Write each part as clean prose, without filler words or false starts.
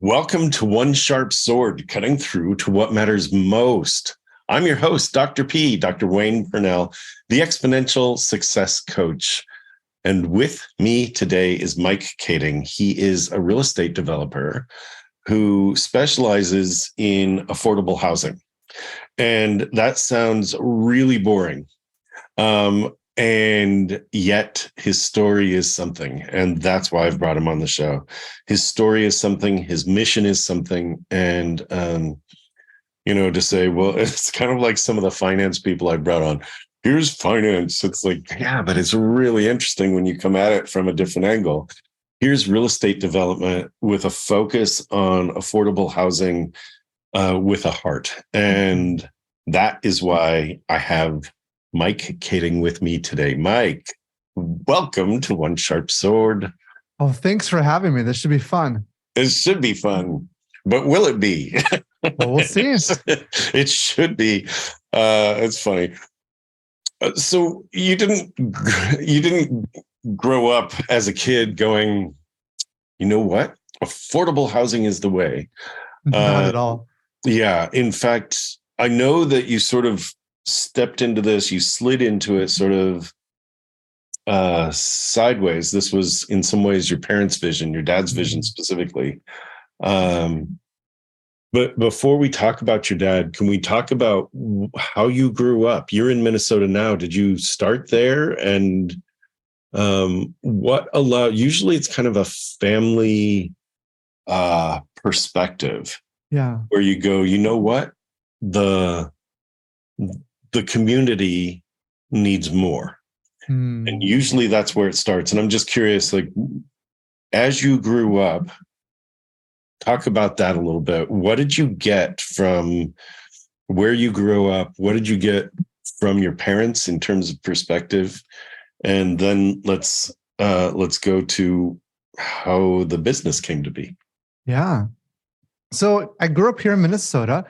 Welcome to One Sharp Sword, cutting through to what matters most. I'm your host, Dr. P, Dr. Wayne Pernell, the Exponential Success Coach. And with me today is Mike Kaeding. He is a real estate developer who specializes in affordable housing. And that sounds really boring. And yet his story is something. And that's why I've brought him on the show. His story is something, his mission is something. And, to say, well, it's kind of like some of the finance people I brought on. Here's finance. It's like, yeah, but it's really interesting when you come at it from a different angle. Here's real estate development with a focus on affordable housing with a heart. And that is why I have Mike Kaeding with me today. Mike, welcome to One Sharp Sword. Oh, thanks for having me. This should be fun. It should be fun, but will it be? Well, we'll see. It should be. It's funny. So you didn't grow up as a kid going, you know what? Affordable housing is the way. Not at all. Yeah. In fact, I know that you sort of stepped into this, you slid into it sort of sideways. This was in some ways your parents' vision, your dad's vision specifically. But before we talk about your dad, can we talk about how you grew up? You're in Minnesota now. Did you start there? And usually it's kind of a family perspective. Yeah. Where you go, you know what? The community needs more. And usually that's where it starts. And I'm just curious, like, as you grew up, talk about that a little bit. What did you get from where you grew up? What did you get from your parents in terms of perspective? And then let's go to how the business came to be. Yeah. So I grew up here in Minnesota,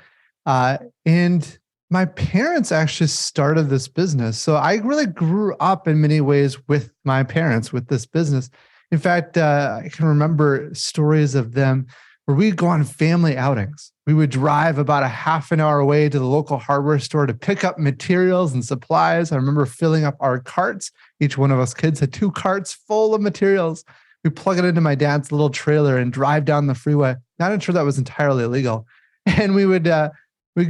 and my parents actually started this business. So I really grew up in many ways with my parents with this business. In fact, I can remember stories of them where we'd go on family outings. We would drive about a half an hour away to the local hardware store to pick up materials and supplies. I remember filling up our carts. Each one of us kids had 2 carts full of materials. We plug it into my dad's little trailer and drive down the freeway. Not sure that was entirely illegal. And we'd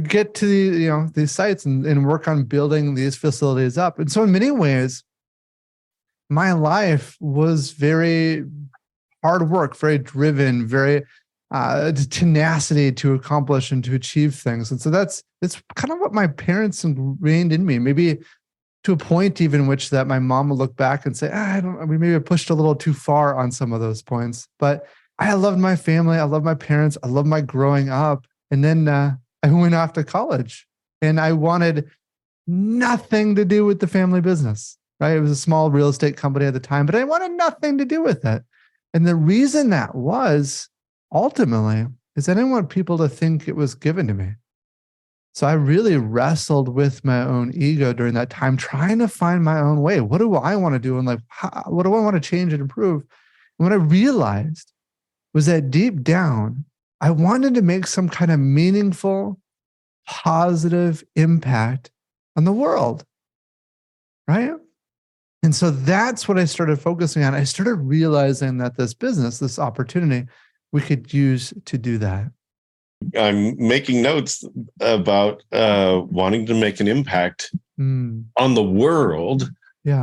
get to these sites and work on building these facilities up. And so in many ways, my life was very hard work, very driven, very tenacity to accomplish and to achieve things. And so it's kind of what my parents ingrained in me, maybe to a point even in which that my mom would look back and say, we maybe pushed a little too far on some of those points. But I loved my family. I loved my parents. I loved my growing up. And then I went off to college and I wanted nothing to do with the family business, right? It was a small real estate company at the time, but I wanted nothing to do with it. And the reason that was ultimately is I didn't want people to think it was given to me. So I really wrestled with my own ego during that time, trying to find my own way. What do I want to do? And what do I want to change and improve? And what I realized was that deep down, I wanted to make some kind of meaningful, positive impact on the world, right? And so that's what I started focusing on. I started realizing that this business, this opportunity, we could use to do that. I'm making notes about wanting to make an impact on the world. Yeah.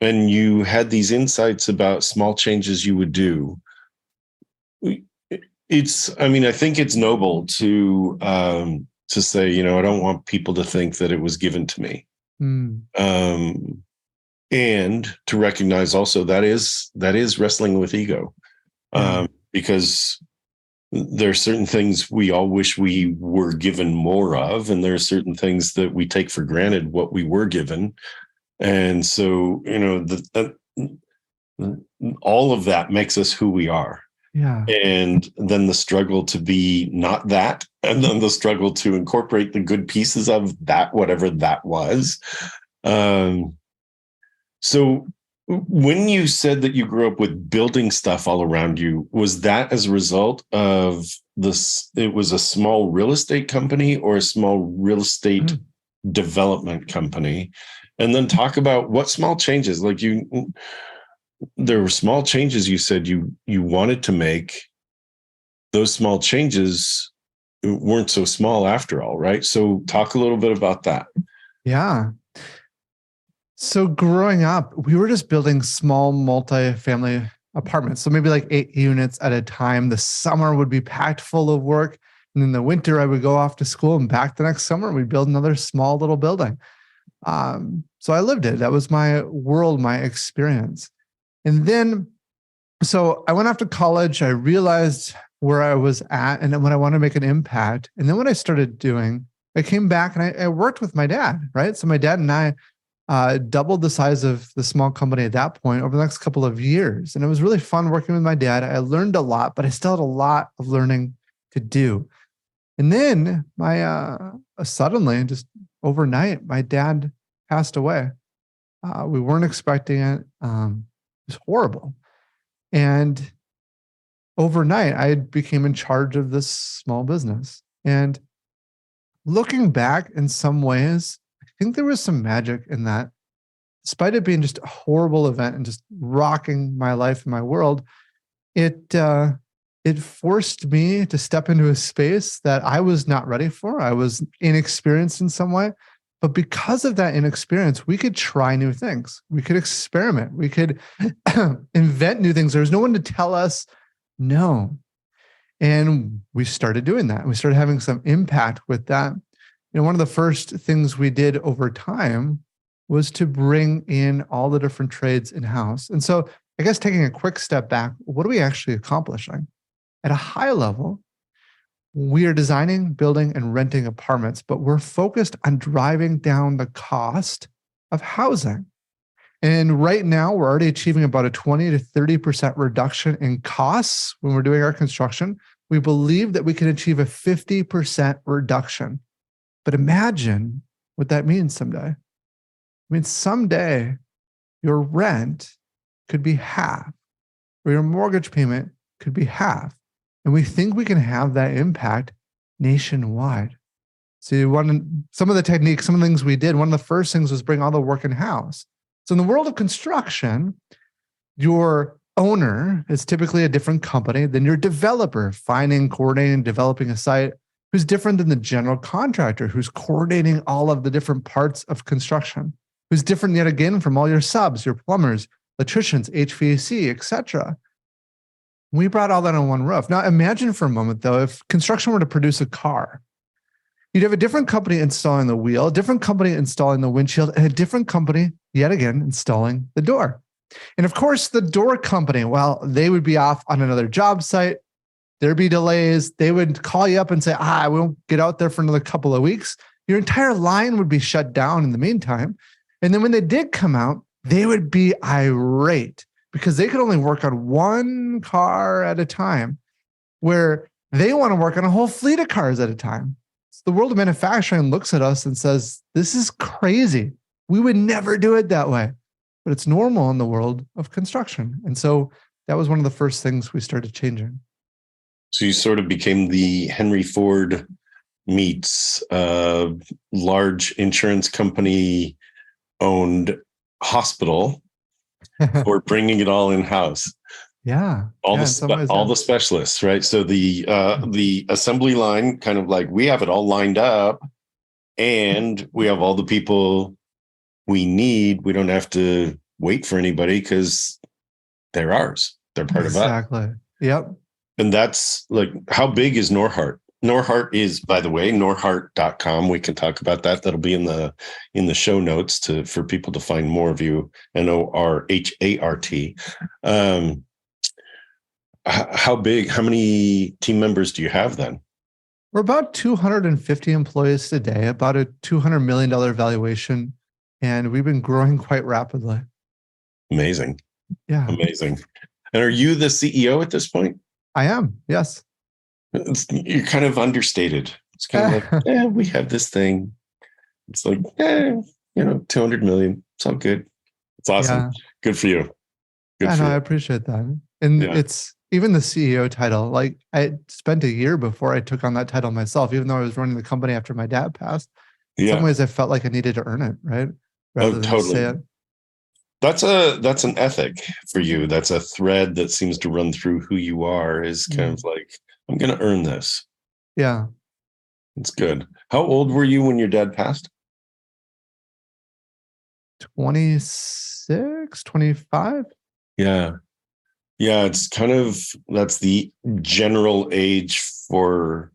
And you had these insights about small changes you would do. I think it's noble to say, I don't want people to think that it was given to me. And to recognize also that is wrestling with ego. Because there are certain things we all wish we were given more of, and there are certain things that we take for granted what we were given. And so, all of that makes us who we are. Yeah. And then the struggle to be not that, and then the struggle to incorporate the good pieces of that, whatever that was. So When you said that you grew up with building stuff all around you, was that as a result of this? It was a small real estate company or a small real estate development company? And then talk about what small changes, like there were small changes you said you wanted to make. Those small changes weren't so small after all, right? So talk a little bit about that. Yeah. So growing up, we were just building small multi-family apartments. So maybe like 8 units at a time. The summer would be packed full of work. And in the winter, I would go off to school and back the next summer, we'd build another small little building. So I lived it. That was my world, my experience. And then, so I went off to college. I realized where I was at and then when I wanted to make an impact. And then what I started doing, I came back and I worked with my dad, right? So my dad and I doubled the size of the small company at that point over the next couple of years. And it was really fun working with my dad. I learned a lot, but I still had a lot of learning to do. And then suddenly, just overnight, my dad passed away. We weren't expecting it. It was horrible. And overnight, I became in charge of this small business. And looking back in some ways, I think there was some magic in that. Despite it being just a horrible event and just rocking my life and my world, it forced me to step into a space that I was not ready for. I was inexperienced in some way. But because of that inexperience, we could try new things. We could experiment. We could invent new things. There was no one to tell us no. And we started doing that. We started having some impact with that. One of the first things we did over time was to bring in all the different trades in-house. And so I guess taking a quick step back, what are we actually accomplishing? At a high level, we are designing, building, and renting apartments, but we're focused on driving down the cost of housing. And right now, we're already achieving about a 20 to 30% reduction in costs when we're doing our construction. We believe that we can achieve a 50% reduction. But imagine what that means someday. I mean, someday your rent could be half, or your mortgage payment could be half. And we think we can have that impact nationwide. So some of the techniques, some of the things we did, one of the first things was bring all the work in-house. So in the world of construction, your owner is typically a different company than your developer, finding, coordinating, developing a site, who's different than the general contractor, who's coordinating all of the different parts of construction, who's different yet again from all your subs, your plumbers, electricians, HVAC, etc. We brought all that on one roof. Now imagine for a moment though, if construction were to produce a car, you'd have a different company installing the wheel, a different company installing the windshield, and a different company, yet again, installing the door. And of course, the door company, well, they would be off on another job site. There'd be delays. They would call you up and say, I won't get out there for another couple of weeks. Your entire line would be shut down in the meantime. And then when they did come out, they would be irate because they could only work on one car at a time, where they want to work on a whole fleet of cars at a time. So the world of manufacturing looks at us and says, this is crazy. We would never do it that way. But it's normal in the world of construction. And so that was one of the first things we started changing. So you sort of became the Henry Ford meets large insurance company owned hospital for bringing it all in-house. Yeah. All the specialists, right? So the assembly line, kind of like, we have it all lined up and we have all the people we need. We don't have to wait for anybody because they're ours. They're part of us. Exactly. Yep. And that's like, how big is Norhart? Norhart is, by the way, norhart.com. We can talk about that. That'll be in the show notes for people to find more of you. NORHART. How big, how many team members do you have then? We're about 250 employees today, about a $200 million valuation. And we've been growing quite rapidly. Amazing. Yeah. Amazing. And are you the CEO at this point? I am. Yes. You're kind of understated. It's kind of like, we have this thing. It's like, 200 million. It's all good. It's awesome. Yeah. Good for you. Good Yeah, for no, I you. appreciate that. And Yeah. it's even the CEO title. Like I spent a year before I took on that title myself, even though I was running the company after my dad passed. In some Yeah. ways I felt like I needed to earn it, right? Oh, Rather than just say totally. it. That's an ethic for you. That's a thread that seems to run through who you are, is kind of Mm. like, I'm going to earn this. Yeah. It's good. How old were you when your dad passed? 26, 25. Yeah. Yeah. It's kind of, that's the general age for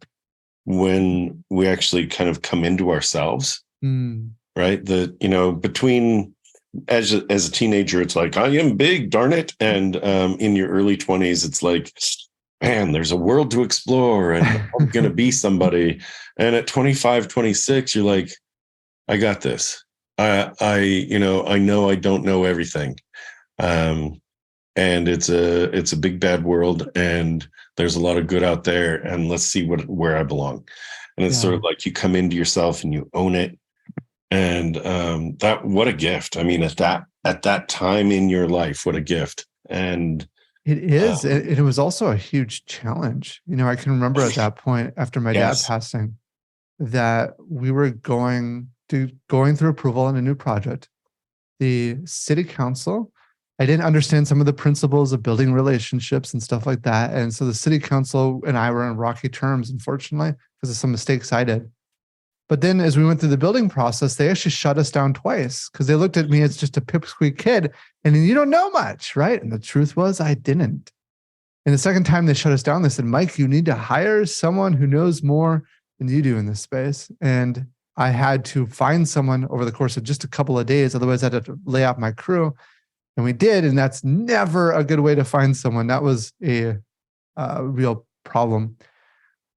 when we actually kind of come into ourselves, Mm. right? Between as a teenager, it's like, I am big, darn it. And in your early 20s, it's like, man, there's a world to explore and I'm going to be somebody. And at 25, 26, you're like, I got this. I know I don't know everything. Um, and it's a big bad world, and there's a lot of good out there, and let's see where I belong. And it's sort Yeah. of like you come into yourself and you own it. And that, what a gift. I mean, at that time in your life, what a gift. And It is. um, It was also a huge challenge. I can remember at that point after my dad yes, passing that we were going through approval on a new project. The city council, I didn't understand some of the principles of building relationships and stuff like that. And so the city council and I were on rocky terms, unfortunately, because of some mistakes I did. But then as we went through the building process, they actually shut us down twice because they looked at me as just a pipsqueak kid and you don't know much, right? And the truth was I didn't. And the second time they shut us down, they said, Mike, you need to hire someone who knows more than you do in this space. And I had to find someone over the course of just a couple of days. Otherwise, I'd have to lay off my crew. And we did. And that's never a good way to find someone. That was a real problem.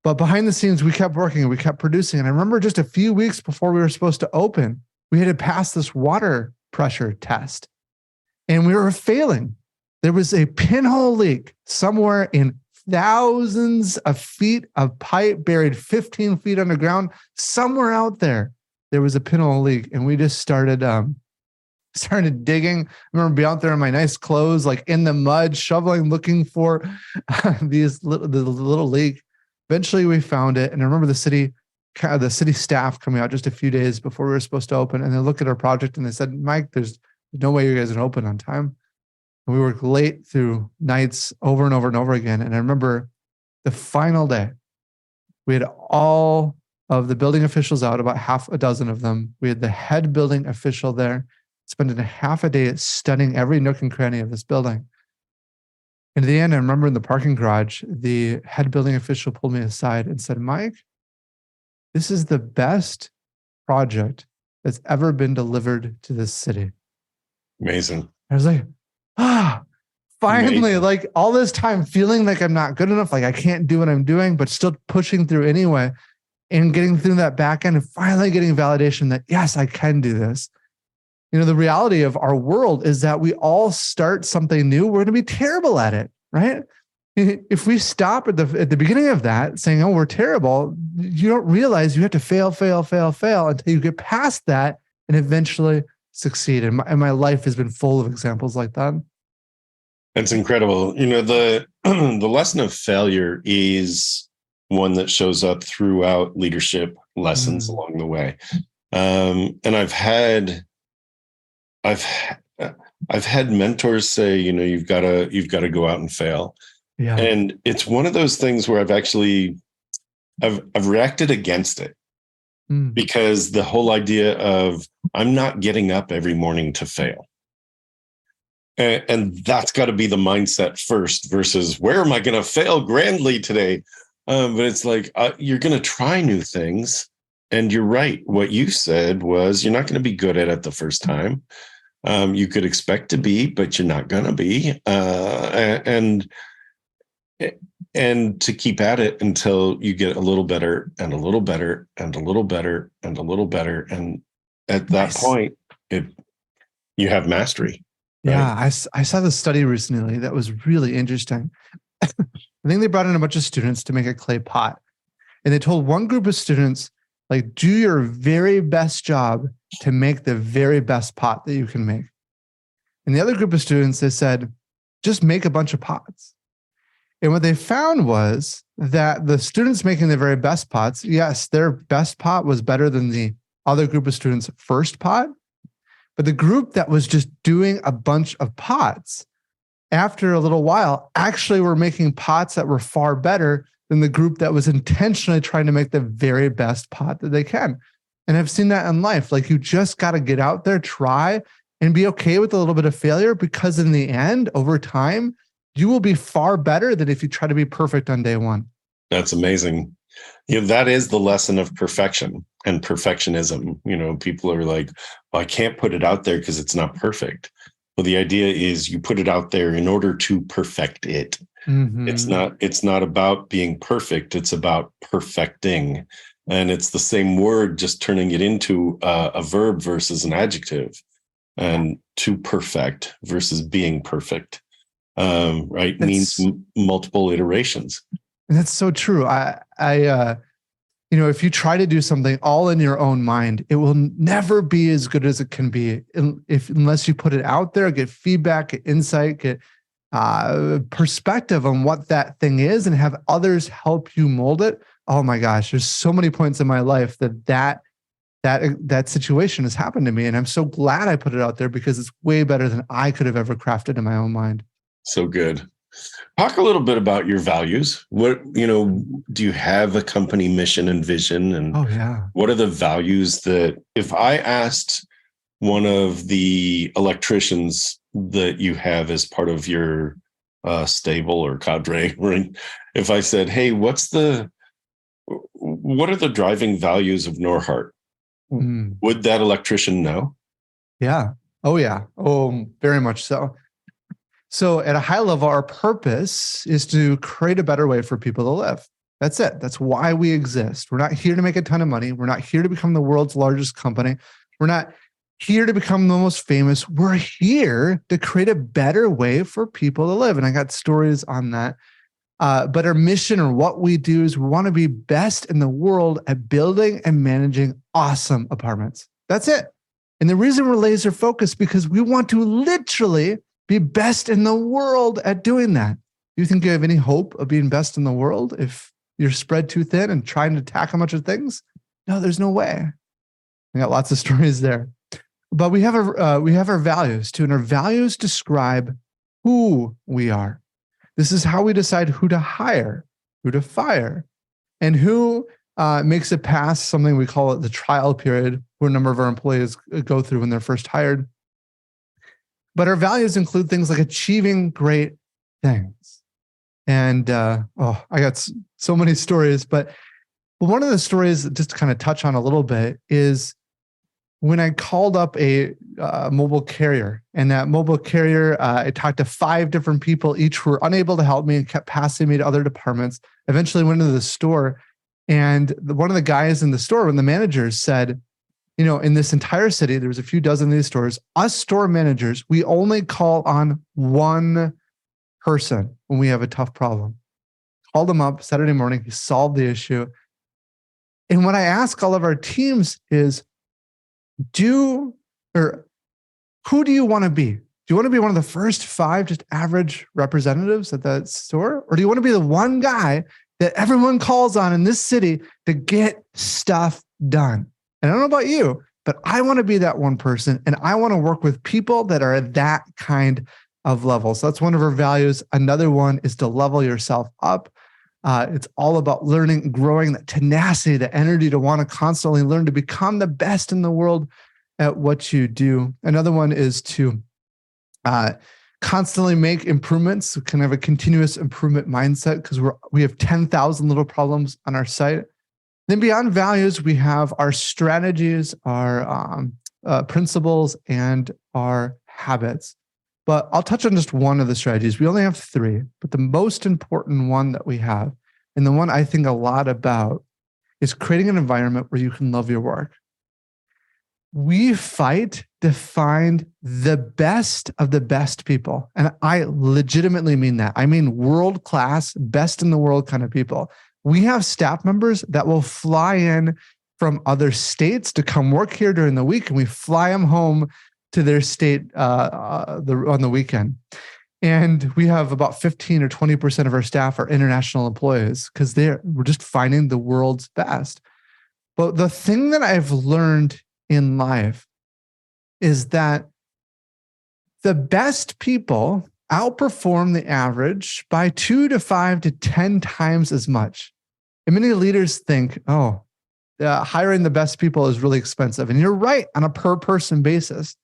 But behind the scenes, we kept working and we kept producing. And I remember just a few weeks before we were supposed to open, we had to pass this water pressure test and we were failing. There was a pinhole leak somewhere in thousands of feet of pipe buried 15 feet underground. Somewhere out there, there was a pinhole leak, and we just started digging. I remember being out there in my nice clothes, like in the mud, shoveling, looking for the little leak. Eventually, we found it, and I remember the city staff coming out just a few days before we were supposed to open, and they looked at our project and they said, "Mike, there's no way you guys are going to open on time." And we worked late through nights over and over and over again. And I remember the final day, we had all of the building officials out, about half a dozen of them. We had the head building official there, spending a half a day studying every nook and cranny of this building. And at the end, I remember in the parking garage, the head building official pulled me aside and said, Mike, this is the best project that's ever been delivered to this city. amazing. I was like, finally, Amazing. like all this time feeling like I'm not good enough, like I can't do what I'm doing, but still pushing through anyway and getting through that back end and finally getting validation that, yes, I can do this. The reality of our world is that we all start something new. We're going to be terrible at it, right? If we stop at the beginning of that saying, oh, we're terrible, you don't realize you have to fail until you get past that and eventually succeed. And my life has been full of examples like that. That's incredible. The the lesson of failure is one that shows up throughout leadership lessons along the way. And I've had mentors say, you've got to go out and fail. Yeah. And it's one of those things where I've reacted against it, because the whole idea of I'm not getting up every morning to fail. And that's got to be the mindset first versus where am I going to fail grandly today? But it's like, you're going to try new things. And you're right. What you said was you're not going to be good at it the first time. You could expect to be, but you're not going to be. And to keep at it until you get a little better and a little better and a little better and a little better. And at that point, you have mastery. Yeah, right? I saw this study recently that was really interesting. I think they brought in a bunch of students to make a clay pot. And they told one group of students, like, do your very best job to make the very best pot that you can make. And the other group of students, they said, just make a bunch of pots. And what they found was that the students making the very best pots, yes, their best pot was better than the other group of students' first pot. But the group that was just doing a bunch of pots, after a little while, actually were making pots that were far better than the group that was intentionally trying to make the very best pot that they can. And I've seen that in life. Like, you just got to get out there, try, and be okay with a little bit of failure, because in the end, over time, you will be far better than if you try to be perfect on day one. That's amazing. That is the lesson of perfection and perfectionism. People are like, well, I can't put it out there because it's not perfect. Well, the idea is you put it out there in order to perfect it. Mm-hmm. It's not about being perfect. It's about perfecting. And it's the same word, just turning it into a verb versus an adjective, and to perfect versus being perfect, right? Means multiple iterations. And that's so true. If you try to do something all in your own mind, it will never be as good as it can be unless you put it out there, get feedback, get insight, get perspective on what that thing is, and have others help you mold it. Oh my gosh, there's so many points in my life that situation has happened to me. And I'm so glad I put it out there, because it's way better than I could have ever crafted in my own mind. So good. Talk a little bit about your values. What, do you have a company mission and vision? And what are the values that, if I asked one of the electricians that you have as part of your stable or cadre, right? If I said, hey, what are the driving values of Norhart? Would that electrician know? Yeah. Oh, yeah. Oh, very much so. So at a high level, our purpose is to create a better way for people to live. That's it. That's why we exist. We're not here to make a ton of money. We're not here to become the world's largest company. We're not here to become the most famous. We're here to create a better way for people to live. And I got stories on that. But our mission, or what we do, is we want to be best in the world at building and managing awesome apartments. That's it. And the reason we're laser focused, because we want to literally be best in the world at doing that. Do you think you have any hope of being best in the world if you're spread too thin and trying to tackle a bunch of things? No, there's no way. I got lots of stories there. But we have our values too, and our values describe who we are. This is how we decide who to hire, who to fire, and who makes it past something we call it the trial period, where a number of our employees go through when they're first hired. But our values include things like achieving great things. And I got so many stories, but one of the stories, just to kind of touch on a little bit, is when I called up a mobile carrier, and that mobile carrier, I talked to 5 different people. Each were unable to help me and kept passing me to other departments. Eventually went into the store, and one of the guys in the store, when the managers said, in this entire city, there was a few dozen of these stores, us store managers, we only call on one person when we have a tough problem. Called him up Saturday morning. He solved the issue. And what I ask all of our teams is, who do you want to be? Do you want to be one of the first 5 just average representatives at that store? Or do you want to be the one guy that everyone calls on in this city to get stuff done? And I don't know about you, but I want to be that one person, and I want to work with people that are at that kind of level. So that's one of our values. Another one is to level yourself up. It's all about learning, growing, that tenacity, the energy to want to constantly learn to become the best in the world at what you do. Another one is to constantly make improvements, kind of a continuous improvement mindset, because we have 10,000 little problems on our site. Then beyond values, we have our strategies, our principles, and our habits. But I'll touch on just one of the strategies. We only have 3, but the most important one that we have, and the one I think a lot about, is creating an environment where you can love your work. We fight to find the best of the best people. And I legitimately mean that. I mean world-class, best in the world kind of people. We have staff members that will fly in from other states to come work here during the week, and we fly them home to their state on the weekend. And we have about 15 or 20% of our staff are international employees because we're just finding the world's best. But the thing that I've learned in life is that the best people outperform the average by 2 to 5 to 10 times as much. And many leaders think, hiring the best people is really expensive. And you're right on a per person basis.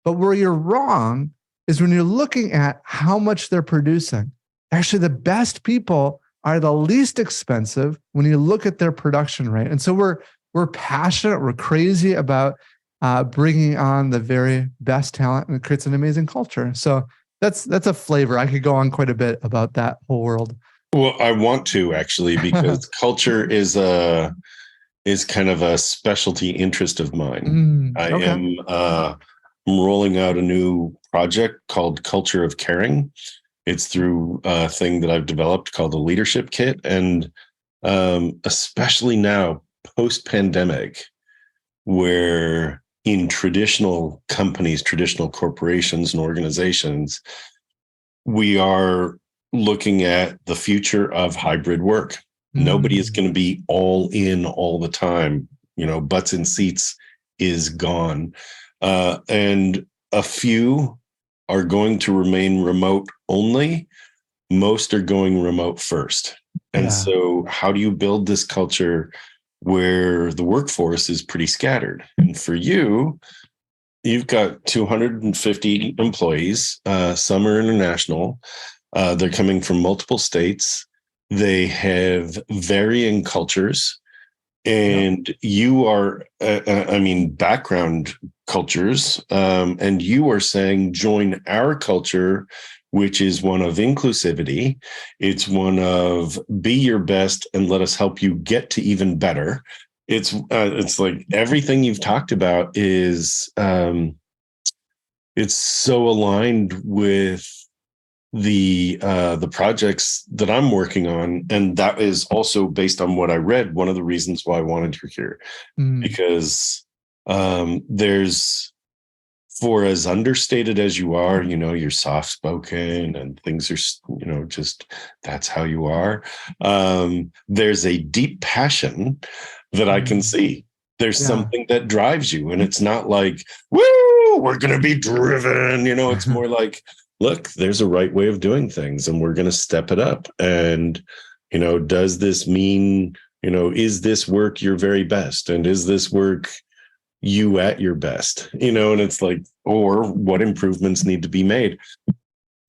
But where you're wrong is when you're looking at how much they're producing. Actually, the best people are the least expensive when you look at their production rate. And so we're passionate, we're crazy about bringing on the very best talent, and it creates an amazing culture. So that's a flavor. I could go on quite a bit about that whole world. Well, I want to actually, because culture is kind of a specialty interest of mine. I am rolling out a new project called Culture of Caring. It's through a thing that I've developed called the Leadership Kit. And especially now, post-pandemic, where in traditional companies, traditional corporations and organizations, we are looking at the future of hybrid work. Nobody is going to be all in all the time. Butts in seats is gone. And a few are going to remain remote only. Most are going remote first. And so how do you build this culture where the workforce is pretty scattered? And for you've got 250 employees. Some are international. They're coming from multiple states. They have varying cultures. And you are, background cultures. And you are saying, join our culture, which is one of inclusivity. It's one of be your best and let us help you get to even better. It's like everything you've talked about is it's so aligned with the projects that I'm working on, and that is also based on what I read. One of the reasons why I wanted you here, because there's, for as understated as you are, you're soft spoken and things are, just that's how you are. There's a deep passion that I can see. There's something that drives you, and it's not like, woo, we're going to be driven. It's more like, look, there's a right way of doing things, and we're going to step it up. And, does this mean, is this work your very best? And is this work you at your best? And it's like, or what improvements need to be made?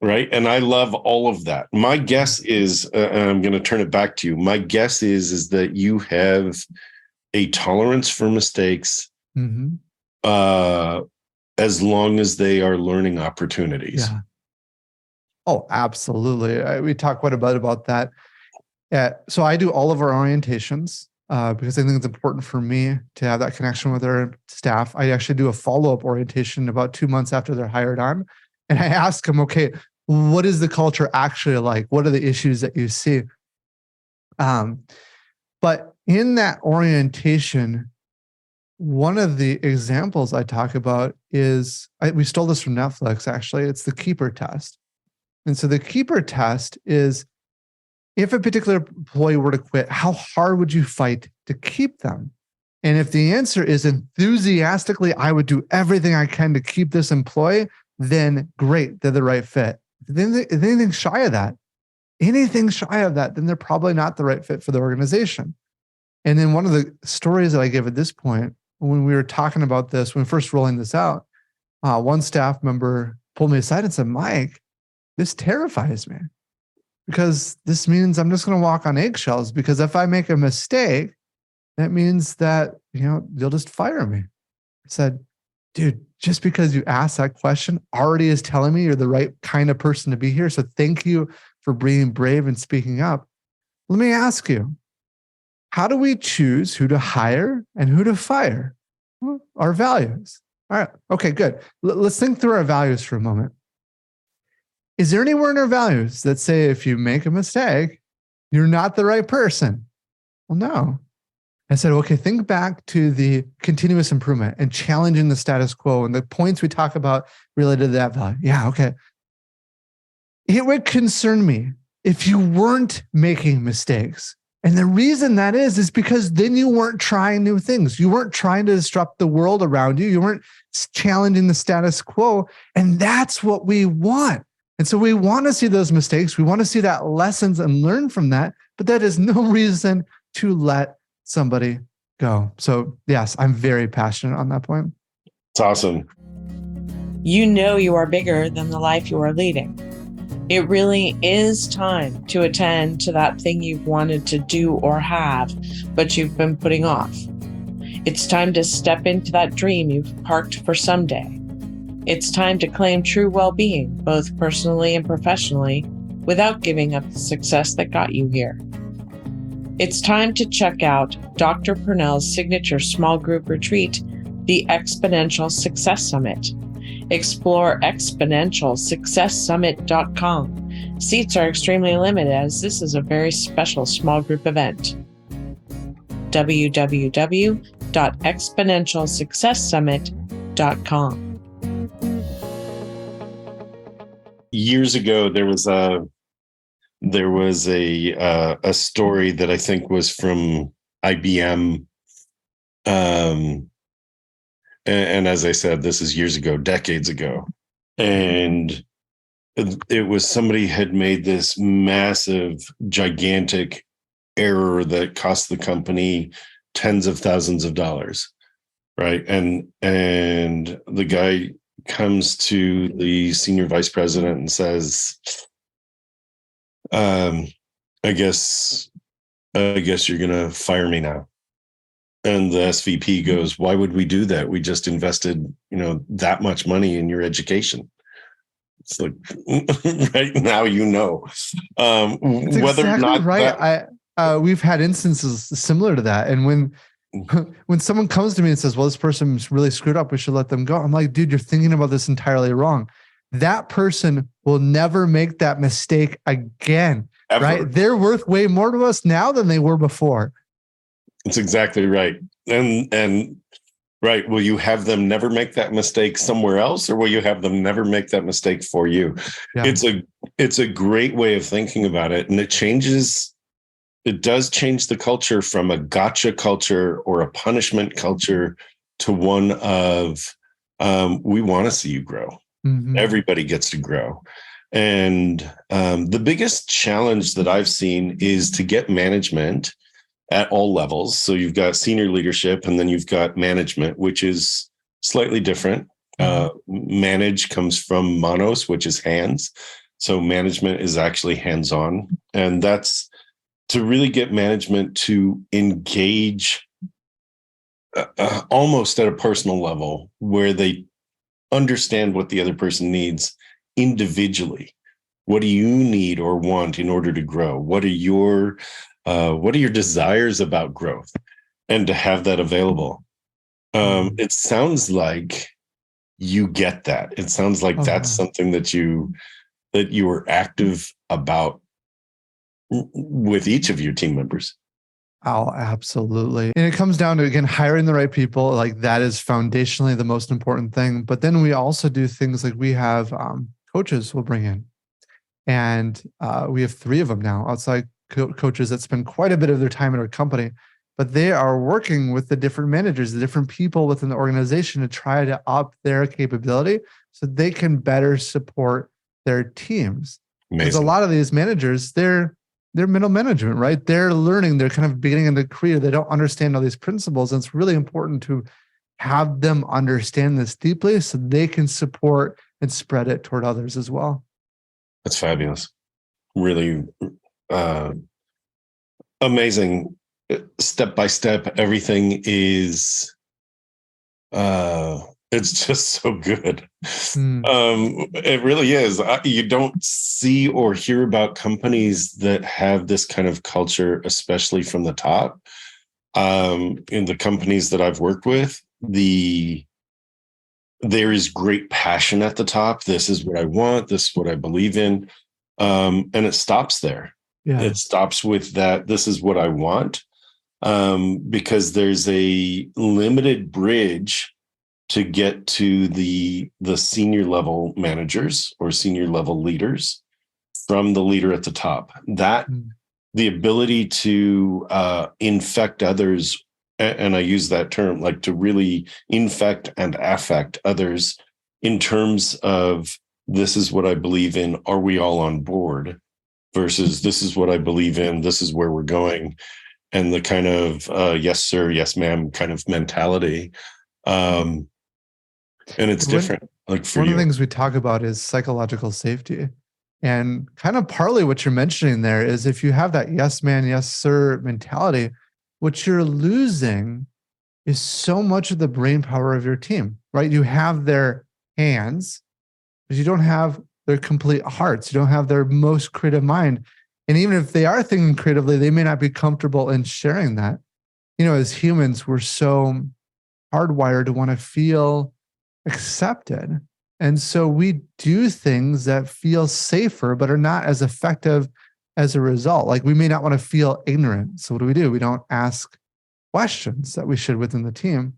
Right. And I love all of that. My guess is, and I'm going to turn it back to you. My guess is that you have a tolerance for mistakes, as long as they are learning opportunities. Yeah. Oh, absolutely. We talk quite a bit about that. So I do all of our orientations because I think it's important for me to have that connection with our staff. I actually do a follow-up orientation about 2 months after they're hired on. And I ask them, okay, what is the culture actually like? What are the issues that you see? But in that orientation, one of the examples I talk about is, we stole this from Netflix, actually. It's the keeper test. And so the keeper test is, if a particular employee were to quit, how hard would you fight to keep them? And if the answer is enthusiastically, I would do everything I can to keep this employee, then great, they're the right fit. If anything shy of that, then they're probably not the right fit for the organization. And then one of the stories that I give at this point, when we were talking about this, when first rolling this out, one staff member pulled me aside and said, Mike, this terrifies me, because this means I'm just going to walk on eggshells, because if I make a mistake, that means that, you'll just fire me. I said, dude, just because you asked that question already is telling me you're the right kind of person to be here. So thank you for being brave and speaking up. Let me ask you, how do we choose who to hire and who to fire? Well, our values. All right. Okay, good. Let's think through our values for a moment. Is there anywhere in our values that say if you make a mistake, you're not the right person? Well, no. I said, okay, think back to the continuous improvement and challenging the status quo and the points we talk about related to that value. Yeah, okay. It would concern me if you weren't making mistakes. And the reason that is because then you weren't trying new things. You weren't trying to disrupt the world around you. You weren't challenging the status quo. And that's what we want. And so we want to see those mistakes. We want to see that lessons and learn from that. But that is no reason to let somebody go. So yes, I'm very passionate on that point. It's awesome. You know you are bigger than the life you are leading. It really is time to attend to that thing you've wanted to do or have, but you've been putting off. It's time to step into that dream you've parked for someday. It's time to claim true well-being, both personally and professionally, without giving up the success that got you here. It's time to check out Dr. Pernell's signature small group retreat, the Exponential Success Summit. Explore exponentialsuccesssummit.com. Seats are extremely limited as this is a very special small group event. www.exponentialsuccesssummit.com. Years ago, there was a story that I think was from IBM. And as I said, this is years ago, decades ago. And it was somebody had made this massive, gigantic error that cost the company tens of thousands of dollars, right? And the guy comes to the senior vice president and says, I guess you're going to fire me now. And the SVP goes, why would we do that? We just invested, that much money in your education. It's like, right now, whether exactly or not right. We've had instances similar to that. And when someone comes to me and says, well, this person's really screwed up, we should let them go. I'm like, dude, you're thinking about this entirely wrong. That person will never make that mistake again. Ever. Right? They're worth way more to us now than they were before. That's exactly right. And right. Will you have them never make that mistake somewhere else, or will you have them never make that mistake for you? Yeah. It's a great way of thinking about it. And it does change the culture from a gotcha culture or a punishment culture to one of we want to see you grow. Mm-hmm. Everybody gets to grow. And the biggest challenge that I've seen is to get management at all levels. So you've got senior leadership, and then you've got management, which is slightly different. Manage comes from monos, which is hands. So management is actually hands-on. And that's to really get management to engage almost at a personal level where they understand what the other person needs individually. What do you need or want in order to grow? What are your desires about growth, and to have that available? It sounds like you get that. It sounds like that's something that you were active about with each of your team members. Oh, absolutely. And it comes down to, again, hiring the right people. Like that is foundationally the most important thing. But then we also do things like we have coaches we'll bring in. And we have 3 of them now, outside coaches that spend quite a bit of their time in our company, but they are working with the different managers, the different people within the organization to try to up their capability so they can better support their teams. Because a lot of these managers, they're middle management, right? They're learning, they're kind of beginning in their career. They don't understand all these principles. And it's really important to have them understand this deeply so they can support and spread it toward others as well. That's fabulous. Really amazing. Step by step, everything is it's just so good. It really is. You don't see or hear about companies that have this kind of culture, especially from the top. In the companies that I've worked with, there is great passion at the top. This is what I want. This is what I believe in. And it stops there. Yeah. It stops with that. This is what I want. because there's a limited bridge to get to the senior level managers or senior level leaders from the leader at the top. That the ability to infect others, and I use that term, like to really infect and affect others in terms of, this is what I believe in, are we all on board, versus this is what I believe in, this is where we're going, and the kind of yes sir, yes ma'am kind of mentality. And it's different. Like for one you, of the things we talk about is psychological safety. And kind of partly what you're mentioning there is, if you have that yes man, yes sir mentality, what you're losing is so much of the brain power of your team, right? You have their hands, but you don't have their complete hearts. You don't have their most creative mind. And even if they are thinking creatively, they may not be comfortable in sharing that. As humans, we're so hardwired to want to feel accepted. And so we do things that feel safer, but are not as effective as a result. Like, we may not want to feel ignorant. So what do? We don't ask questions that we should within the team.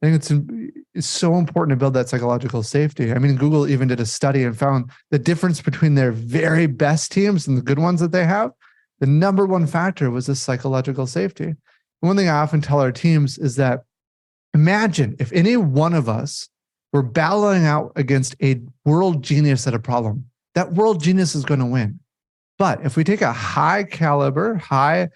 I think it's so important to build that psychological safety. I mean, Google even did a study and found the difference between their very best teams and the good ones that they have. The number one factor was this psychological safety. And one thing I often tell our teams is that, imagine if any one of us were battling out against a world genius at a problem. That world genius is going to win. But if we take a high caliber, high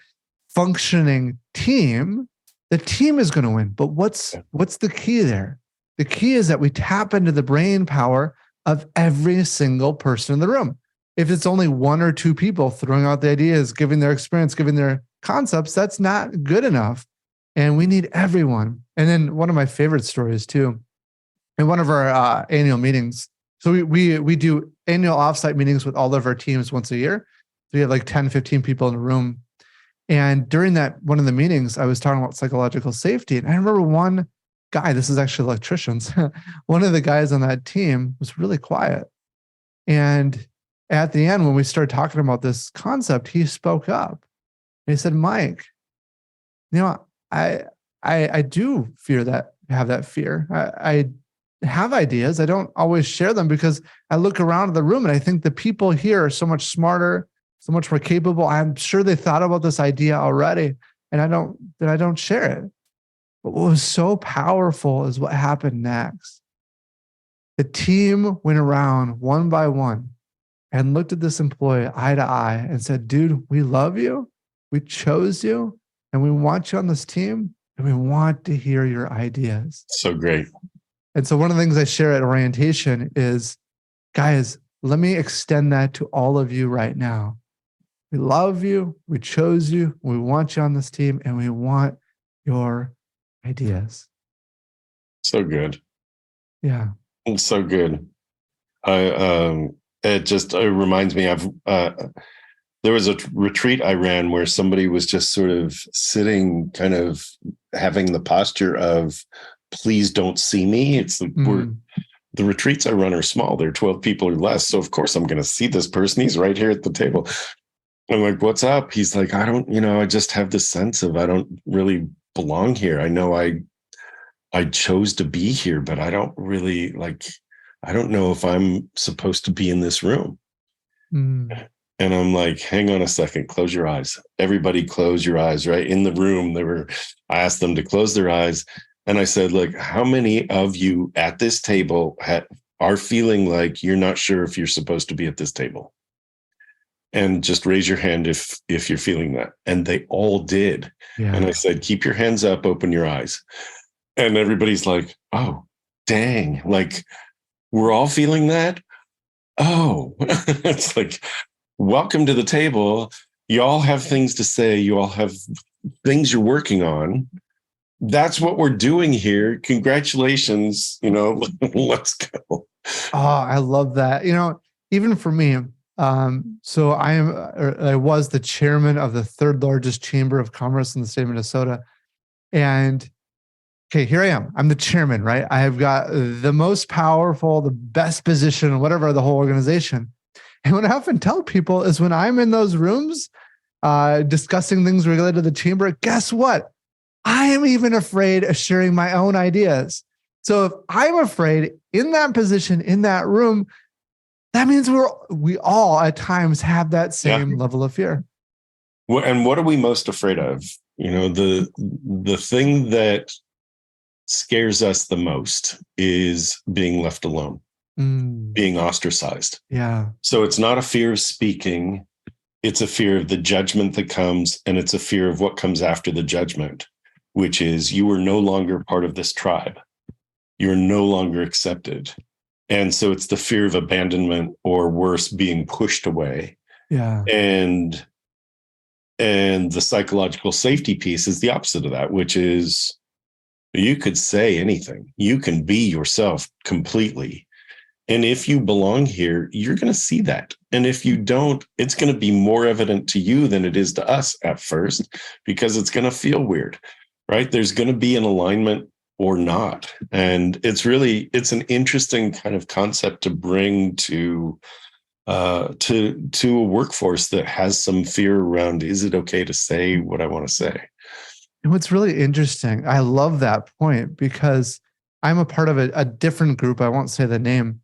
functioning team, the team is going to win. But what's the key there? The key is that we tap into the brain power of every single person in the room. If it's only one or two people throwing out the ideas, giving their experience, giving their concepts, that's not good enough. And we need everyone. And then one of my favorite stories too, in one of our annual meetings. So we do annual offsite meetings with all of our teams once a year. So we have like 10, 15 people in the room. And during one of the meetings, I was talking about psychological safety. And I remember one guy, this is actually electricians, one of the guys on that team was really quiet. And at the end, when we started talking about this concept, he spoke up. And he said, Mike, I do have that fear. I have ideas. I don't always share them because I look around the room and I think the people here are so much smarter, so much more capable. I'm sure they thought about this idea already, and I don't share it. But what was so powerful is what happened next. The team went around one by one and looked at this employee eye to eye and said, dude, we love you. We chose you, and we want you on this team, and we want to hear your ideas. So great. And so one of the things I share at orientation is, guys, let me extend that to all of you right now. We love you. We chose you. We want you on this team, and we want your ideas. So good. Yeah. It's so good. It reminds me of, there was a retreat I ran where somebody was just sort of sitting, kind of having the posture of, please don't see me. It's like the retreats I run are small. They're 12 people or less. So of course I'm going to see this person. He's right here at the table. I'm like, what's up? He's like, I just have this sense of, I don't really belong here. I know I chose to be here, but I don't really I don't know if I'm supposed to be in this room. And I'm like, hang on a second, close your eyes. Everybody close your eyes, right? In the room, I asked them to close their eyes. And I said, look, how many of you at this table are feeling like you're not sure if you're supposed to be at this table? And just raise your hand if you're feeling that. And they all did. Yeah. And I said, keep your hands up, open your eyes. And everybody's like, oh, dang, like we're all feeling that? Oh, it's like, welcome to the table. You all have things to say. You all have things you're working on. That's what we're doing here. Congratulations. Let's go. Oh, I love that. Even for me, so I was the chairman of the third largest chamber of commerce in the state of Minnesota. And okay, here I am. I'm the chairman, right? I have got the most powerful, the best position, whatever, the whole organization. And what I often tell people is when I'm in those rooms discussing things related to the chamber, guess what? I am even afraid of sharing my own ideas. So if I'm afraid in that position, in that room, that means we all at times have that same level of fear. And what are we most afraid of? The thing that scares us the most is being left alone, being ostracized. Yeah. So it's not a fear of speaking. It's a fear of the judgment that comes, and it's a fear of what comes after the judgment, which is you are no longer part of this tribe. You're no longer accepted. And so it's the fear of abandonment, or worse, being pushed away. Yeah. And the psychological safety piece is the opposite of that, which is you could say anything. You can be yourself completely. And if you belong here, you're going to see that. And if you don't, it's going to be more evident to you than it is to us at first, because it's going to feel weird, right? There's going to be an alignment or not. And it's an interesting kind of concept to bring to a workforce that has some fear around, is it okay to say what I want to say? And what's really interesting, I love that point, because I'm a part of a different group. I won't say the name,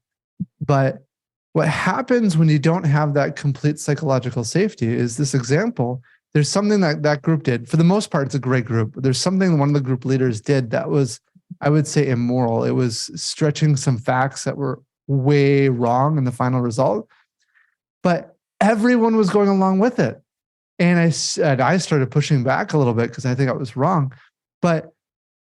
but what happens when you don't have that complete psychological safety is this example. There's something that group did. For the most part, it's a great group. There's something one of the group leaders did that was, I would say, immoral. It was stretching some facts that were way wrong in the final result, but everyone was going along with it. And I started pushing back a little bit because I think I was wrong. But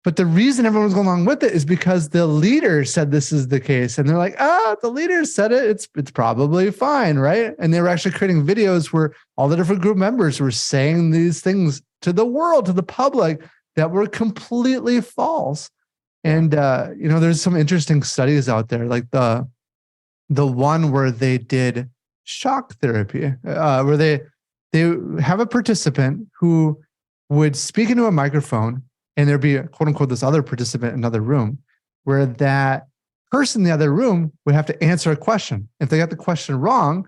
the reason everyone was going along with it is because the leader said this is the case. And they're like, the leader said it. It's probably fine, right? And they were actually creating videos where all the different group members were saying these things to the world, to the public, that were completely false. And there's some interesting studies out there, like the one where they did shock therapy, where they have a participant who would speak into a microphone, and there'd be, quote unquote, this other participant in another room, where that person in the other room would have to answer a question. If they got the question wrong,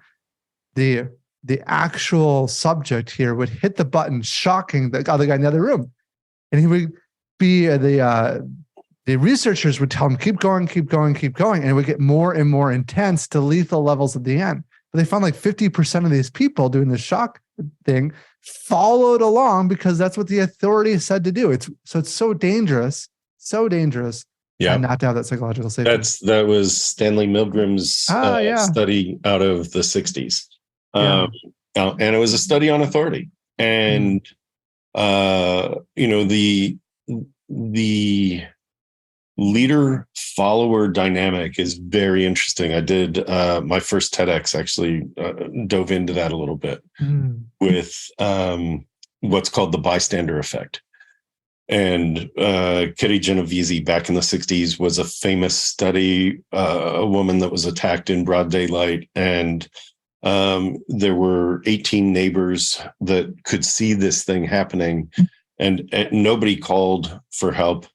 the actual subject here would hit the button, shocking the other guy in the other room. And he would be, the researchers would tell him, keep going, keep going, keep going. And it would get more and more intense to lethal levels at the end. But they found like 50% of these people doing the shock thing followed along because that's what the authority said to do. It's so dangerous not to have that psychological safety. That was Stanley Milgram's study out of the 60s. And it was a study on authority. And, the leader-follower dynamic is very interesting. I did my first TEDx actually dove into that a little bit with what's called the bystander effect. And Kitty Genovese back in the 60s was a famous study, a woman that was attacked in broad daylight. And there were 18 neighbors that could see this thing happening, and nobody called for help.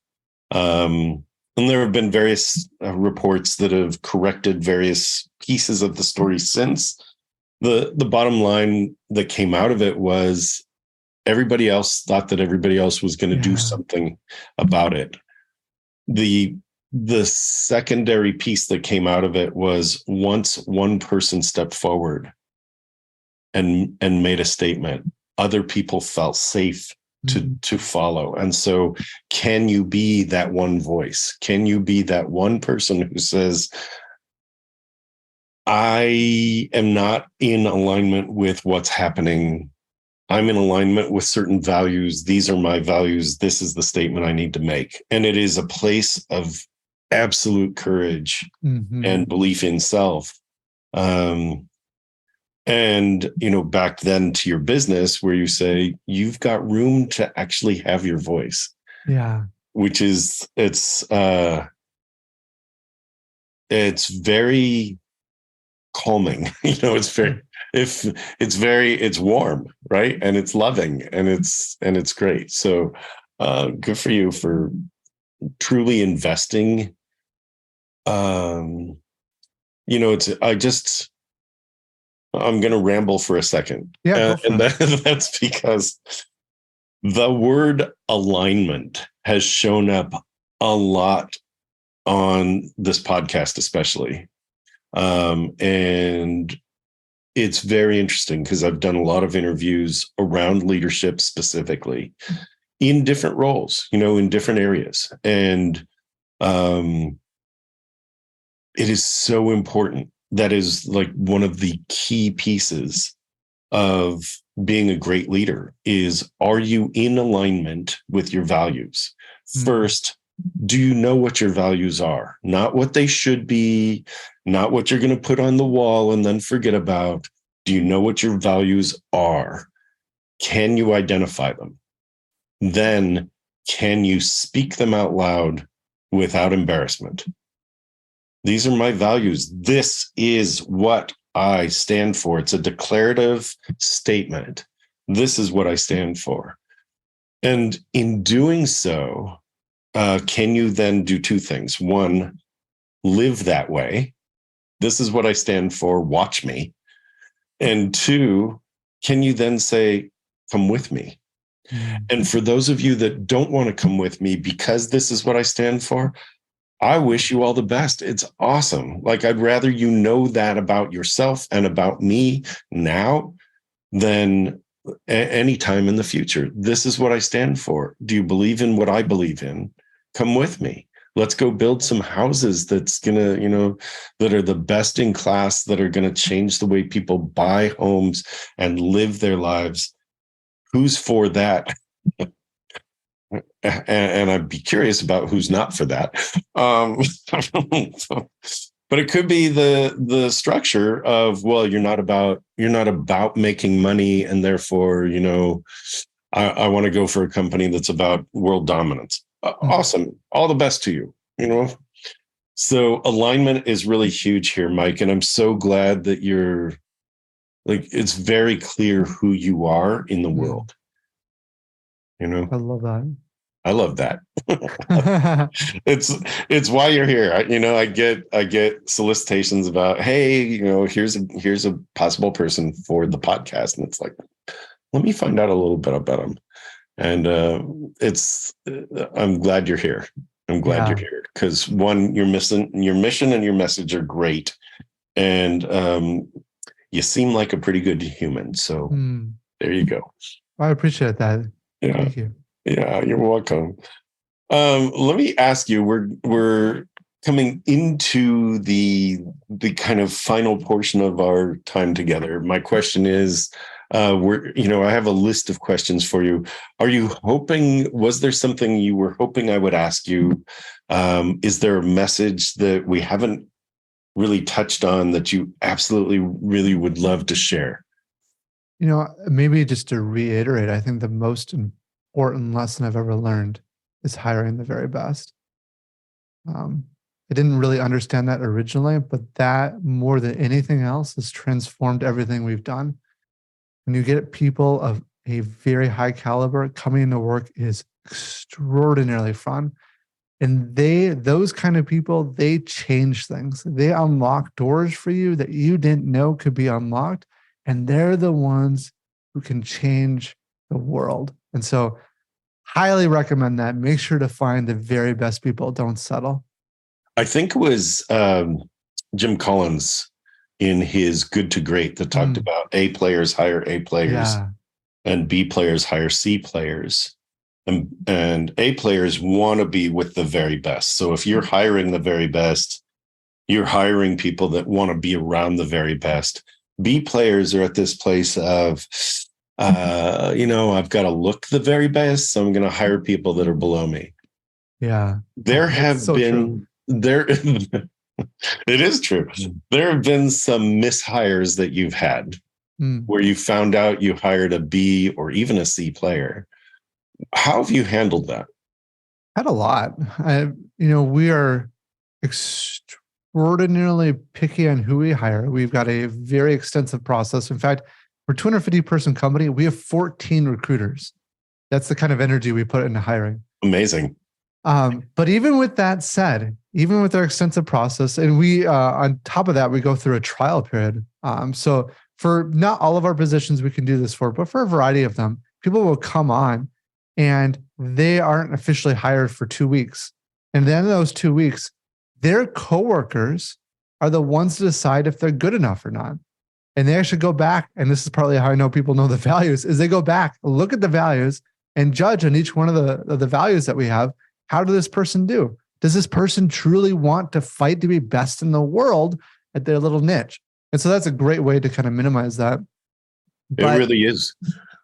And there have been various reports that have corrected various pieces of the story since. The bottom line that came out of it was everybody else thought that everybody else was going to do something about it. The secondary piece that came out of it was once one person stepped forward and made a statement, other people felt safe to follow. And so can you be that one voice? Can you be that one person who says, I am not in alignment with what's happening. I'm in alignment with certain values. These are my values. This is the statement I need to make. And it is a place of absolute courage and belief in self. And, back then to your business where you say, you've got room to actually have your voice. Yeah. Which is, it's very calming. It's warm, right? And it's loving and it's great. So good for you for truly investing. I'm going to ramble for a second. Yeah. And that's because The word alignment has shown up a lot on this podcast, especially. And it's very interesting because I've done a lot of interviews around leadership specifically in different roles, in different areas. And it is so important. That is like one of the key pieces of being a great leader is, are you in alignment with your values? First, do you know what your values are? Not what they should be, not what you're going to put on the wall and then forget about. Do you know what your values are? Can you identify them? Then can you speak them out loud without embarrassment? These are my values. This is what I stand for. It's a declarative statement. This is what I stand for. And in doing so, can you then do two things? One, live that way. This is what I stand for. Watch me. And two, can you then say, come with me? And for those of you that don't want to come with me because this is what I stand for, I wish you all the best. It's awesome. Like, I'd rather you know that about yourself and about me now than any time in the future. This is what I stand for. Do you believe in what I believe in? Come with me. Let's go build some houses that's going to, that are the best in class, that are going to change the way people buy homes and live their lives. Who's for that? And I'd be curious about who's not for that. But it could be the structure of, well, you're not about making money, and therefore, I want to go for a company that's about world dominance. Awesome. All the best to you, So alignment is really huge here, Mike. And I'm so glad that you're it's very clear who you are in the world. I love that. I love that. It's why you're here. I get solicitations about, hey, here's a possible person for the podcast. And it's like, let me find out a little bit about them. And I'm glad you're here. I'm glad you're here because, one, your mission and your message are great. And you seem like a pretty good human. So there you go. I appreciate that. Yeah. Thank you. Yeah, you're welcome. Let me ask you, we're coming into the kind of final portion of our time together. My question is, I have a list of questions for you. Was there something you were hoping I would ask you? Is there a message that we haven't really touched on that you absolutely really would love to share? Maybe just to reiterate, I think the most important lesson I've ever learned is hiring the very best. I didn't really understand that originally, but that, more than anything else, has transformed everything we've done. When you get people of a very high caliber coming into work, is extraordinarily fun. And those kind of people, they change things. They unlock doors for you that you didn't know could be unlocked. And they're the ones who can change the world. And so highly recommend that. Make sure to find the very best people. Don't settle. I think it was Jim Collins in his Good to Great that talked about A players hire A players and B players hire C players. And A players want to be with the very best. So if you're hiring the very best, you're hiring people that want to be around the very best. B players are at this place of, I've got to look the very best, so I'm going to hire people that are below me. Yeah. There have been, it is true. There have been some mishires that you've had where you found out you hired a B or even a C player. How have you handled that? Had a lot. We are extraordinarily picky on who we hire. We've got a very extensive process. In fact, we're a 250 person company. We have 14 recruiters. That's the kind of energy we put into hiring. Amazing. But even with that said, even with our extensive process, and we, on top of that, we go through a trial period. So for not all of our positions we can do this for, but for a variety of them, people will come on and they aren't officially hired for 2 weeks. And then in those 2 weeks, their coworkers are the ones to decide if they're good enough or not. And they actually go back, and this is partly how I know people know the values, is they go back, look at the values, and judge on each one of the values that we have. How did this person do? Does this person truly want to fight to be best in the world at their little niche? And so that's a great way to kind of minimize that. It really is.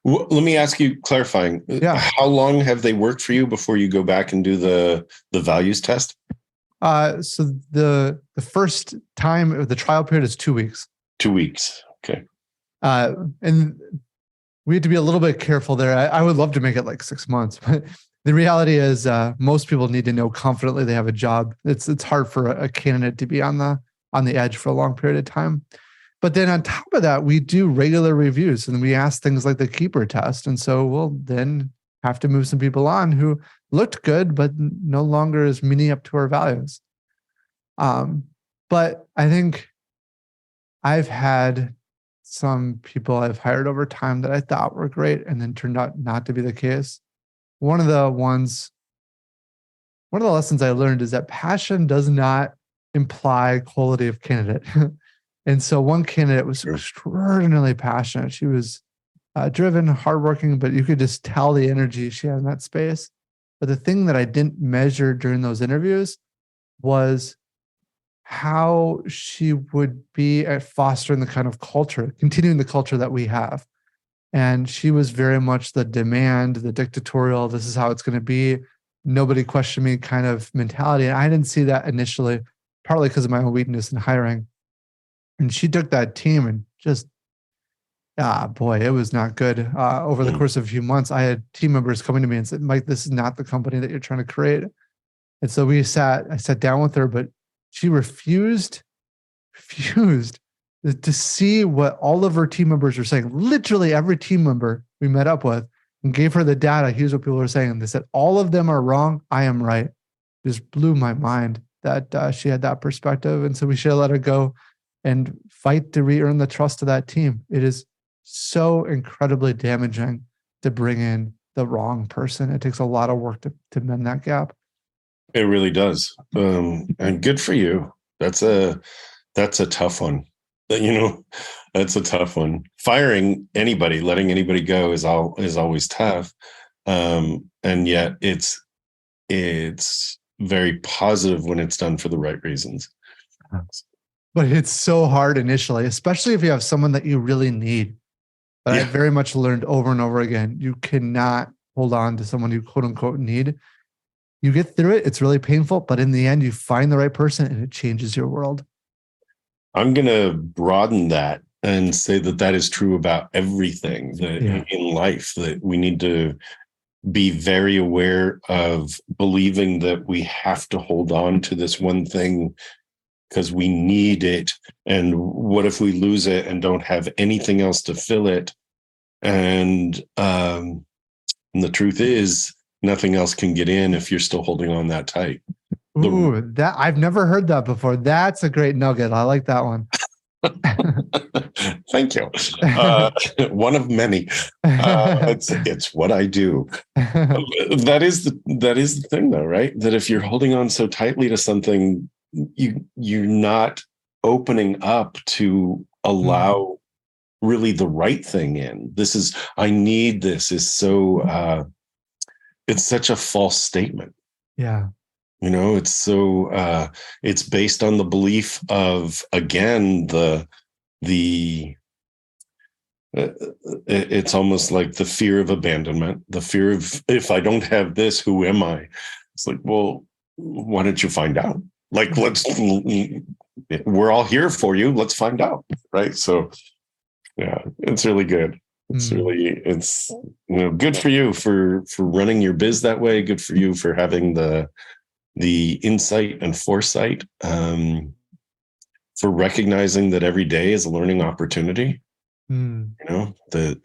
Let me ask you, clarifying. Yeah. How long have they worked for you before you go back and do the values test? So the first time of the trial period is 2 weeks. 2 weeks. Okay. And we had to be a little bit careful there. I would love to make it like 6 months, but the reality is most people need to know confidently they have a job. It's hard for a candidate to be on the edge for a long period of time. But then on top of that, we do regular reviews and we ask things like the keeper test. And so we'll then have to move some people on who looked good, but no longer is meeting up to our values. But I think I've had some people I've hired over time that I thought were great and then turned out not to be the case. One of the lessons I learned is that passion does not imply quality of candidate. And so one candidate was extraordinarily passionate. She was driven, hardworking, but you could just tell the energy she had in that space. But the thing that I didn't measure during those interviews was how she would be at fostering the kind of culture, continuing the culture that we have. And she was very much the demand, the dictatorial, this is how it's going to be, nobody question me kind of mentality. And I didn't see that initially, partly because of my own weakness in hiring. And she took that team and just, boy, it was not good. Over the course of a few months, I had team members coming to me and said, Mike, this is not the company that you're trying to create. And so I sat down with her, but she refused to see what all of her team members were saying. Literally every team member we met up with and gave her the data. Here's what people were saying. And they said, all of them are wrong. I am right. It just blew my mind that she had that perspective. And so we should let her go and fight to re-earn the trust of that team. It is so incredibly damaging to bring in the wrong person. It takes a lot of work to mend that gap. It really does. And good for you. That's a tough one. That's a tough one. Firing anybody, letting anybody go is always tough. And yet it's very positive when it's done for the right reasons. But it's so hard initially, especially if you have someone that you really need. But I very much learned over and over again, you cannot hold on to someone you quote unquote need. You get through it. It's really painful, but in the end, you find the right person and it changes your world. I'm going to broaden that and say that is true about everything in life, that we need to be very aware of believing that we have to hold on to this one thing because we need it. And what if we lose it and don't have anything else to fill it? And the truth is, nothing else can get in if you're still holding on that tight. Ooh, that I've never heard that before. That's a great nugget. I like that one. Thank you. One of many. It's what I do. That is the thing, though, right? That if you're holding on so tightly to something, you're not opening up to allow really the right thing in. I need this is so. It's such a false statement. Yeah. It's so it's based on the belief of, again, it's almost like the fear of abandonment, the fear of, if I don't have this, who am I? It's like, well, why don't you find out? Like, we're all here for you. Let's find out. Right. So yeah, it's really good. It's good for you for running your biz that way. Good for you for having the insight and foresight, for recognizing that every day is a learning opportunity. And that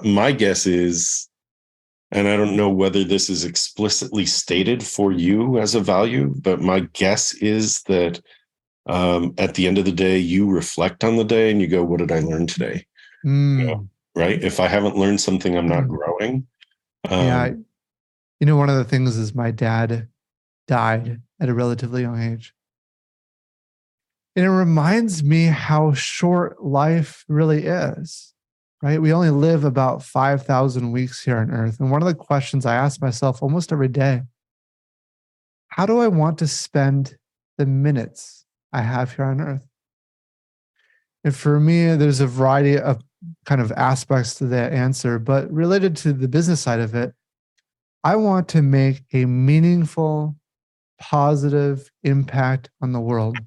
my guess is, and I don't know whether this is explicitly stated for you as a value, but my guess is that at the end of the day, you reflect on the day and you go, what did I learn today? right? If I haven't learned something, I'm not Mm. growing. Yeah. One of the things is my dad died at a relatively young age. And it reminds me how short life really is, right? We only live about 5,000 weeks here on earth. And one of the questions I ask myself almost every day, how do I want to spend the minutes I have here on earth? And for me, there's a variety of kind of aspects to that answer, but related to the business side of it, I want to make a meaningful, positive impact on the world,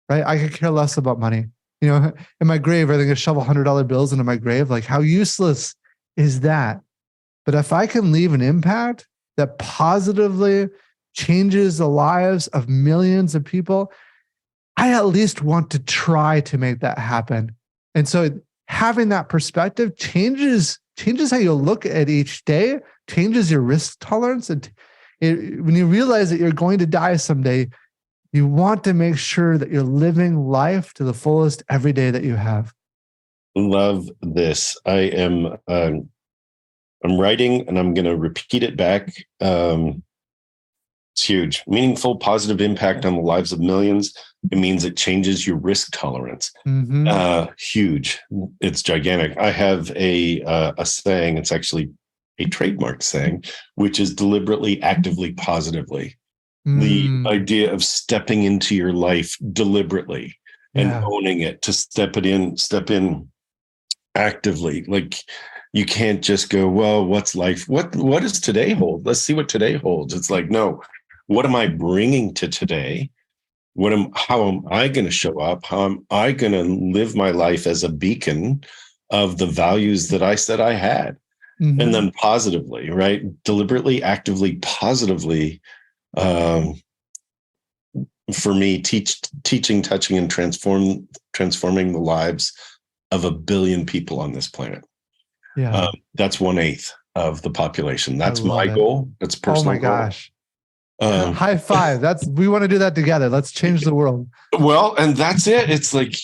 right? I could care less about money. In my grave, are they going to shovel $100 bills into my grave? Like, how useless is that? But if I can leave an impact that positively changes the lives of millions of people, I at least want to try to make that happen. And so having that perspective changes how you look at each day, changes your risk tolerance. And when you realize that you're going to die someday, you want to make sure that you're living life to the fullest every day that you have. Love this. I'm writing and I'm going to repeat it back. It's huge. Meaningful, positive impact on the lives of millions. It means it changes your risk tolerance. Mm-hmm. Huge. It's gigantic. I have a saying. It's actually a trademark saying, which is deliberately, actively, positively. The idea of stepping into your life deliberately and owning it, to step in actively. Like, you can't just go, well, what's life? What does today hold? Let's see what today holds. It's like, no, what am I bringing to today? How am I going to show up? How am I going to live my life as a beacon of the values that I said I had? Mm-hmm. And then positively, right? Deliberately, actively, positively. For me, teaching, touching, and transforming the lives of 1 billion people on this planet. Yeah. That's 1/8 of the population. That's my goal. That's personal. Oh my gosh. High five. We want to do that together. Let's change the world. Well, and that's it. It's like,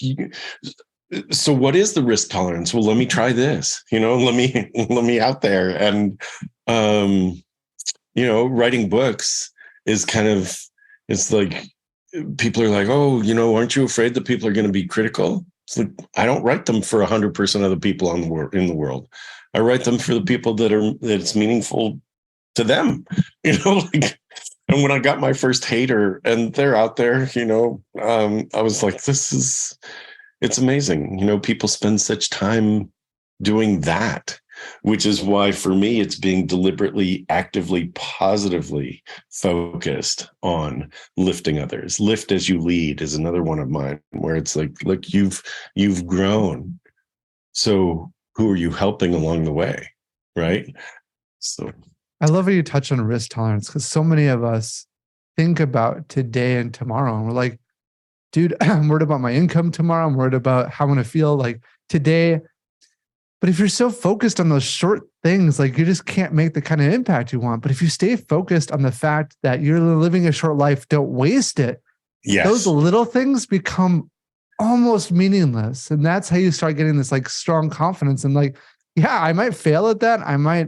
so what is the risk tolerance? Well, let me try this, let me out there. And, writing books is it's like, people are like, oh, aren't you afraid that people are going to be critical? It's like, I don't write them for 100% of the people in the world. I write them for the people that it's meaningful to them, like, and when I got my first hater and they're out there, I was like, it's amazing. People spend such time doing that, which is why for me, it's being deliberately, actively, positively focused on lifting others. Lift as you lead is another one of mine, where it's like, look, you've grown. So who are you helping along the way? Right. So I love how you touch on risk tolerance, because so many of us think about today and tomorrow. And we're like, dude, I'm worried about my income tomorrow. I'm worried about how I'm going to feel like today. But if you're so focused on those short things, like, you just can't make the kind of impact you want. But if you stay focused on the fact that you're living a short life, don't waste it. yes, those little things become almost meaningless. And that's how you start getting this like strong confidence. And like, yeah, I might fail at that. I might,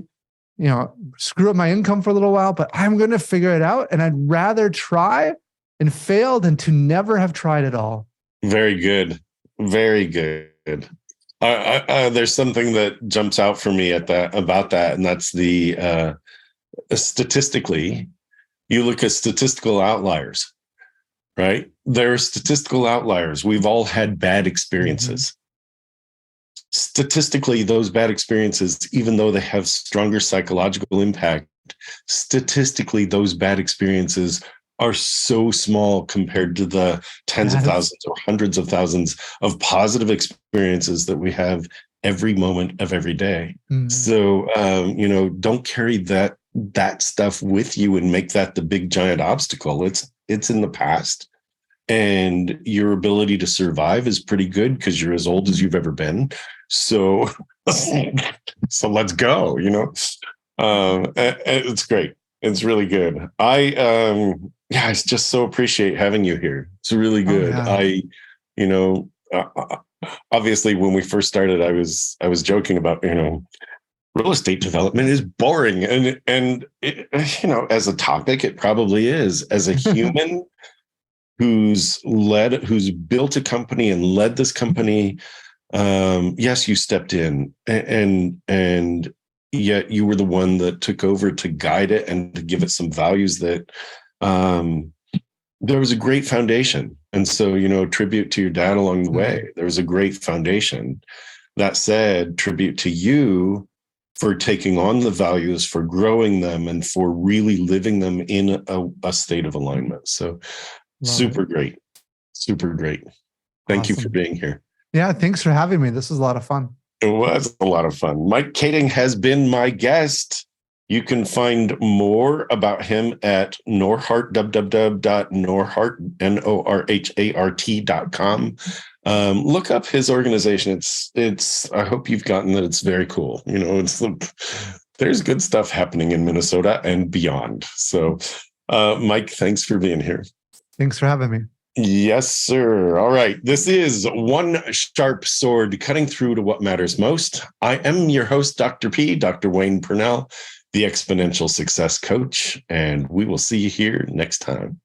screw up my income for a little while, but I'm going to figure it out. And I'd rather try and fail than to never have tried at all. Very good. Very good. There's something that jumps out for me about that, and that's the statistically, you look at statistical outliers, right? There are statistical outliers. We've all had bad experiences. Mm-hmm. Statistically, those bad experiences, even though they have stronger psychological impact, statistically, those bad experiences are so small compared to the tens of thousands or hundreds of thousands of positive experiences that we have every moment of every day. Mm-hmm. So, don't carry that stuff with you and make that the big giant obstacle. It's in the past, and your ability to survive is pretty good because you're as old as you've ever been. So, let's go. It's great. It's really good. I just so appreciate having you here. It's really good. Oh, yeah. obviously when we first started, I was joking about, real estate development is boring. And it, as a topic, it probably is. As a human who's built a company and led this company, yes, you stepped in and yet you were the one that took over to guide it and to give it some values that there was a great foundation. And so, tribute to your dad along the way. There was a great foundation. That said, tribute to you for taking on the values, for growing them, and for really living them in a state of alignment. So super great. Super great. Thank you for being here. Yeah, thanks for having me. This was a lot of fun. It was a lot of fun. Mike Kaeding has been my guest. You can find more about him at Norhart, www.norhart, norhart.com. Look up his organization. I hope you've gotten that it's very cool. There's good stuff happening in Minnesota and beyond. So, Mike, thanks for being here. Thanks for having me. Yes, sir. All right. This is One Sharp Sword, cutting through to what matters most. I am your host, Dr. P, Dr. Wayne Pernell, the Exponential Success Coach, and we will see you here next time.